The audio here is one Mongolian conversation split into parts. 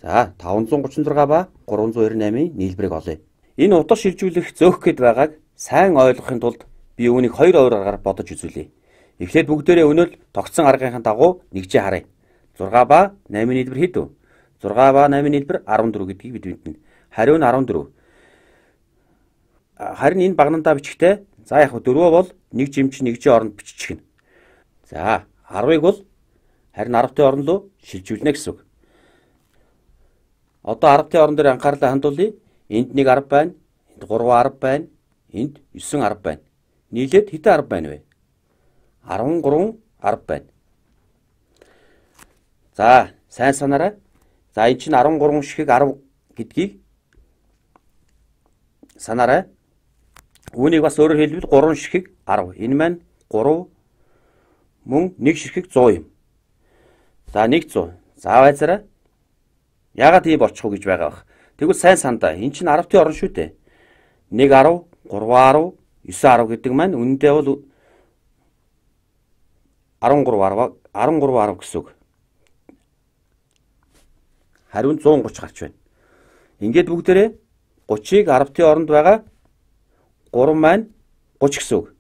За 536 ба 398-ийн нийлбэрийг олъё. Энэ утга шилжүүлэх зөөх гэд байгааг сайн ойлгохын тулд би үүнийг хоёр аргаар бодож үзүүлье. Эхлээд бүгдээрээ өнөөл тогтсон аргын дагуу нэгжээ харъя. 6 ба 8-ийн нийлбэр хэд вэ? 6 ба 8-ийн нийлбэр 14 гэдгийг бид мэднэ. Хариу нь 14. Харин энэ багнандаа бичгтээ за яг 4 бол нэг жимч нэгжийн оронд биччихнэ. За 10-ыг бол харин 10-ын орон руу шилжүүлнэ гэсэн үг. Одоо 10-ын орон дээр анхаарлаа хандуулъя. Энд нэг 10 байна. Энд 3 10 байна. Энд 9 10 байна. Нийлээд хэдэн 10 байна вэ? 13 10 байна. За, сайн санаарай. За, энэ чинь 13 шигийг 10 гэдгийг санаарай. Үүнийг бас өөрөөр хэлбэл 3 шигийг 10. Энэ маань 3 мөн 1 ширхэг 100 юм. За 100. За байцаарай. Яагаад ийм болчих вэ гэж байгаа бах. Тэгвэл сайн сандаа. Энэ чинь 10-ын орон шүү дээ. 1 10, 3 10, 9 10 гэдэг маань үнэндээ бол 13 10 гэсэн үг. Хариу нь 130 гарч байна. Ингээд бүгдээрээ 30-ыг 10-ын оронд байгаа 3 маань 30 гэсэн үг.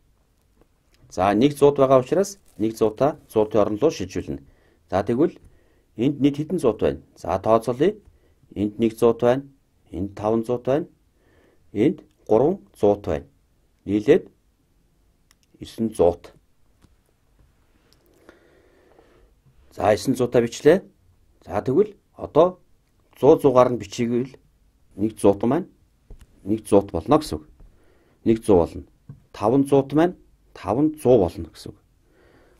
За 100 байгаа учраас 100-та 100-ын орон руу шилжүүлнэ. За тэгвэл энд нийт хэдэн 100 байна? За тооцоолъё. Энд 100 байна. Энд 500 байна. Энд 300 байна. Нийлээд 900. За 900-та бичлээ. За тэгвэл одоо 100-100-аар нь бичээгүй л 100 маань 100 болно гэсэн үг. 100 болно. 500 маань 500 болно гэсэн үг.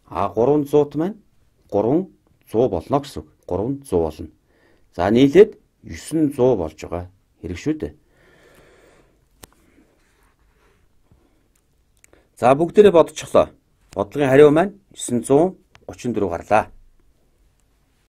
300 маань 300 болно гэсэн үг. 300 болно. За нийлээд 900 болж байгаа хэрэг шүү дээ. За бүгдээрээ бодчихлоо. Бодлогын хариу маань 934 гарлаа.